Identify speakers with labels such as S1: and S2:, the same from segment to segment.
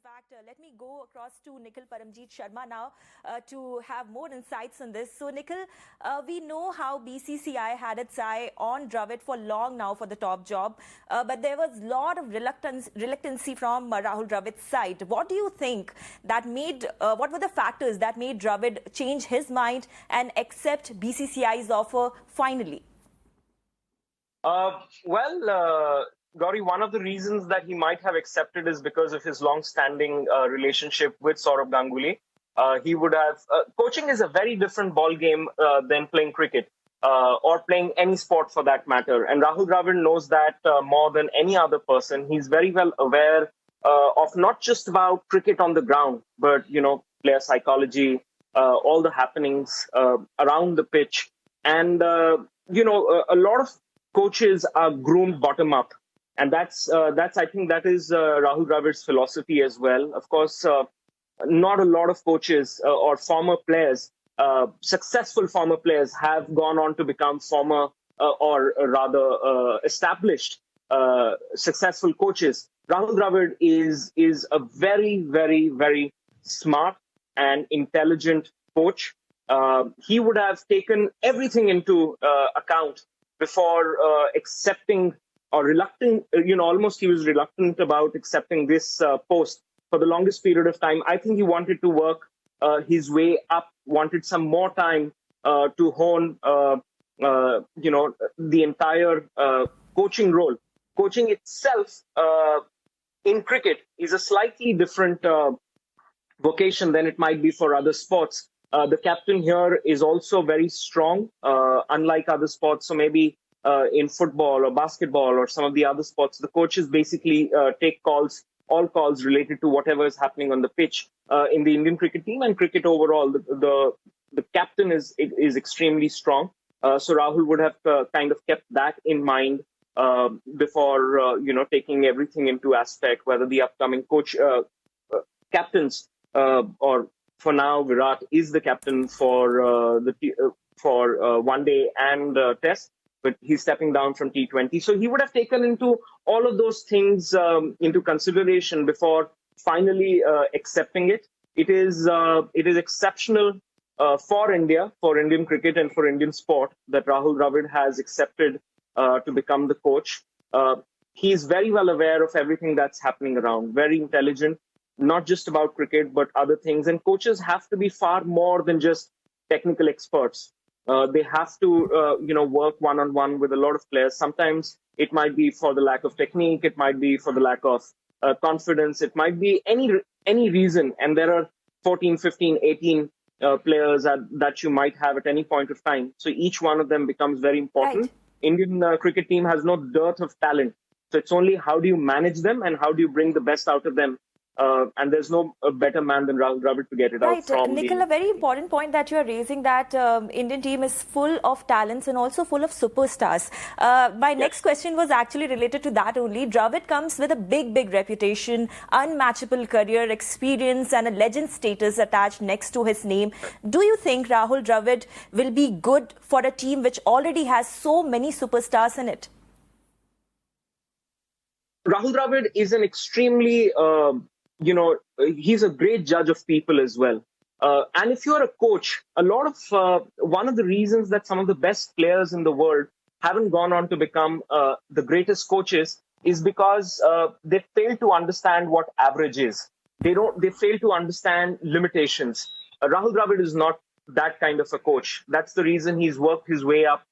S1: fact, let me go across to Nikhil Paramjit Sharma now to have more insights on this. So, Nikhil, we know how BCCI had its eye on Dravid for long now for the top job, but there was a lot of reluctancy from Rahul Dravid's side. What do you think that made, what were the factors that made Dravid change his mind and accept BCCI's offer finally?
S2: Gauri, one of the reasons that he might have accepted is because of his long-standing relationship with Saurav Ganguly. He would have coaching is a very different ball game than playing cricket or playing any sport for that matter. And Rahul Dravid knows that more than any other person. He's very well aware of not just about cricket on the ground, but player psychology, all the happenings around the pitch, and a lot of coaches are groomed bottom up, and that's I think that is Rahul Dravid's philosophy as well. Of course, not a lot of coaches or former players, successful former players, have gone on to become former or rather established successful coaches. Rahul Dravid is a very, very, very smart and intelligent coach. He would have taken everything into account before accepting or reluctant, almost he was reluctant about accepting this post for the longest period of time. I think he wanted to work his way up, wanted some more time to hone, the entire coaching role. Coaching itself in cricket is a slightly different vocation than it might be for other sports. The captain here is also very strong, unlike other sports. So maybe in football or basketball or some of the other sports, the coaches basically take all calls related to whatever is happening on the pitch. In the Indian cricket team and cricket overall, the captain is extremely strong. So Rahul would have kind of kept that in mind before taking everything into aspect, whether the upcoming captains or for now, Virat is the captain for one day and test, but he's stepping down from T20. So he would have taken into all of those things into consideration before finally accepting it. It is exceptional for India, for Indian cricket and for Indian sport that Rahul Dravid has accepted to become the coach. He is very well aware of everything that's happening around, very intelligent, not just about cricket, but other things. And coaches have to be far more than just technical experts. They have to, work one-on-one with a lot of players. Sometimes it might be for the lack of technique. It might be for the lack of confidence. It might be any reason. And there are 14, 15, 18 players that you might have at any point of time. So each one of them becomes very important. Right. Indian cricket team has no dearth of talent. So it's only how do you manage them and how do you bring the best out of them. And there's no better man than Rahul Dravid to get it out from.
S1: Nikhil, a very important point that you are raising, that Indian team is full of talents and also full of superstars. My next question was actually related to that only. Dravid comes with a big reputation, unmatchable career experience and a legend status attached next to his name. Do you think Rahul Dravid will be good for a team which already has so many superstars in it?
S2: Rahul Dravid is an extremely... he's a great judge of people as well. And if you're a coach, one of the reasons that some of the best players in the world haven't gone on to become the greatest coaches is because they fail to understand what average is. They fail to understand limitations. Rahul Dravid is not that kind of a coach. That's the reason he's worked his way up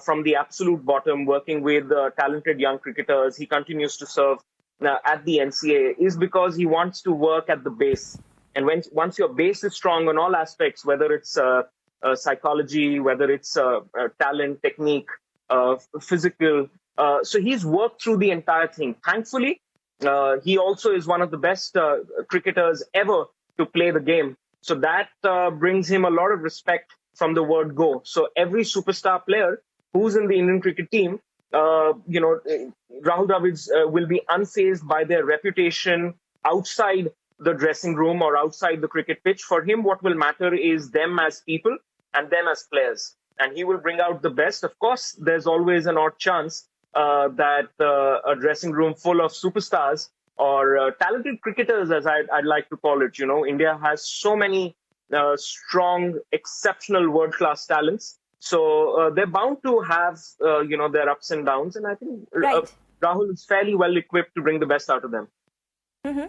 S2: from the absolute bottom, working with talented young cricketers. He continues to serve at the NCA, is because he wants to work at the base. And once your base is strong on all aspects, whether it's psychology, whether it's talent, technique, physical, so he's worked through the entire thing. Thankfully, he also is one of the best cricketers ever to play the game. So that brings him a lot of respect from the word go. So every superstar player who's in the Indian cricket team, Rahul Dravid will be unfazed by their reputation outside the dressing room or outside the cricket pitch. For him, what will matter is them as people and them as players. And he will bring out the best. Of course, there's always an odd chance that a dressing room full of superstars or talented cricketers, as I'd like to call it. India has so many strong, exceptional, world-class talents. So they're bound to have, their ups and downs. And I think
S1: Right.
S2: Rahul is fairly well equipped to bring the best out of them.
S1: Mm-hmm.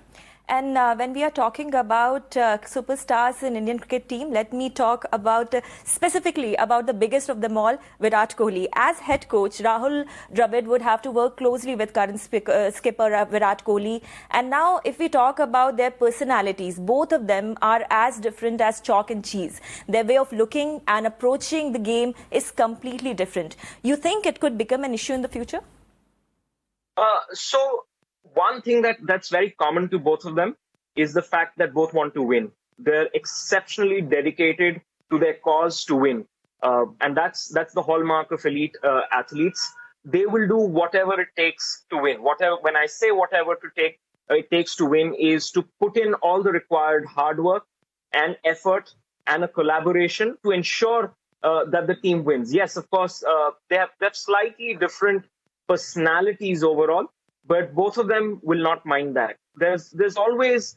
S1: And when we are talking about superstars in Indian cricket team, let me talk about specifically about the biggest of them all, Virat Kohli. As head coach, Rahul Dravid would have to work closely with current skipper Virat Kohli. And now, if we talk about their personalities, both of them are as different as chalk and cheese. Their way of looking and approaching the game is completely different. You think it could become an issue in the future?
S2: So one thing that's very common to both of them is the fact that both want to win. They're exceptionally dedicated to their cause to win. And that's the hallmark of elite athletes. They will do whatever it takes to win. When I say whatever it takes to win is to put in all the required hard work and effort and a collaboration to ensure that the team wins. Yes, of course, they have slightly different personalities overall, but both of them will not mind that. There's always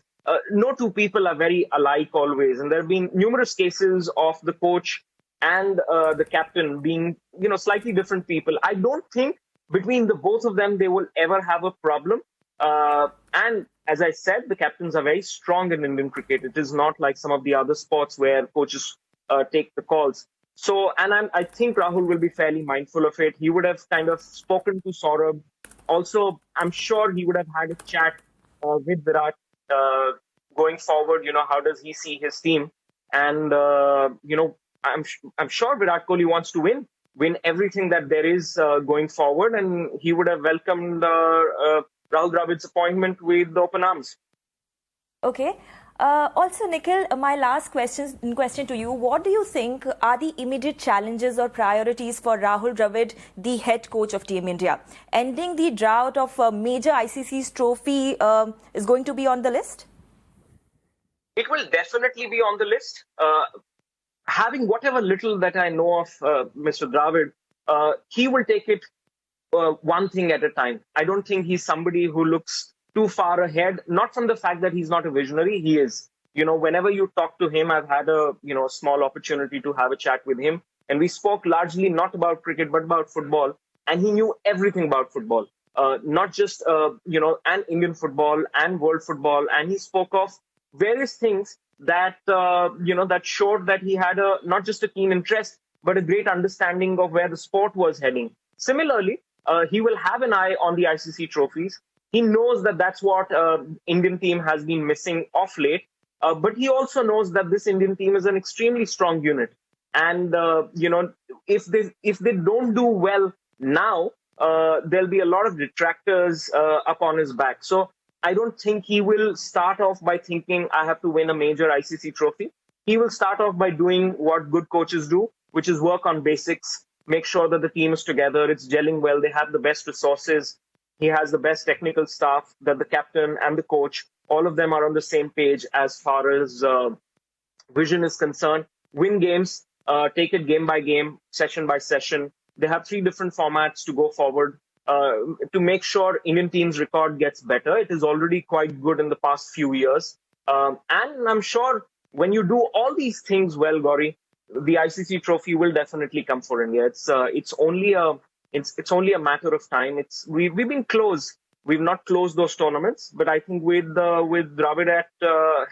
S2: no two people are very alike always, and there have been numerous cases of the coach and the captain being slightly different people. I don't think between the both of them they will ever have a problem. And as I said, the captains are very strong in Indian cricket. It is not like some of the other sports where coaches take the calls. So, and I think Rahul will be fairly mindful of it. He would have kind of spoken to Saurabh. Also, I'm sure he would have had a chat with Virat going forward. How does he see his team? And I'm sure Virat Kohli wants to win everything that there is going forward, and he would have welcomed Rahul Dravid's appointment with open arms.
S1: Okay. Also, Nikhil, my last question to you. What do you think are the immediate challenges or priorities for Rahul Dravid, the head coach of Team India? Ending the drought of a major ICC's trophy is going to be on the list?
S2: It will definitely be on the list. Having whatever little that I know of Mr. Dravid, he will take it one thing at a time. I don't think he's somebody who looks too far ahead, not from the fact that he's not a visionary. He is. Whenever you talk to him, I've had a small opportunity to have a chat with him, and we spoke largely not about cricket but about football, and he knew everything about football, not just and Indian football and world football, and he spoke of various things that that showed that he had not just a keen interest but a great understanding of where the sport was heading. Similarly, he will have an eye on the ICC trophies. He knows that that's what Indian team has been missing of late. But he also knows that this Indian team is an extremely strong unit. And, if they don't do well now, there'll be a lot of detractors up on his back. So I don't think he will start off by thinking, I have to win a major ICC trophy. He will start off by doing what good coaches do, which is work on basics, make sure that the team is together, it's gelling well, they have the best resources. He has the best technical staff, that the captain and the coach, all of them are on the same page as far as vision is concerned. Win games, take it game by game, session by session. They have 3 different formats to go forward to make sure Indian team's record gets better. It is already quite good in the past few years. And I'm sure when you do all these things well, Gauri, the ICC trophy will definitely come for India. It's only a matter of time. We've been close. We've not closed those tournaments, but I think with Dravid at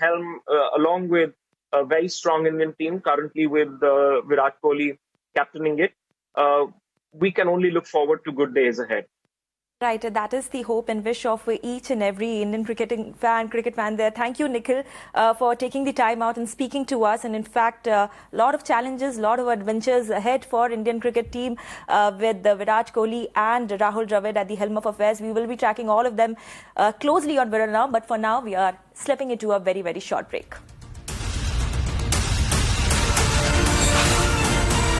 S2: helm, along with a very strong Indian team, currently with Virat Kohli captaining it, we can only look forward to good days ahead.
S1: Right, that is the hope and wish of each and every Indian cricket fan there. Thank you, Nikhil, for taking the time out and speaking to us. And in fact, a lot of challenges, a lot of adventures ahead for Indian cricket team with Virat Kohli and Rahul Dravid at the helm of affairs. We will be tracking all of them closely on Viral Now. But for now, we are slipping into a very, very short break.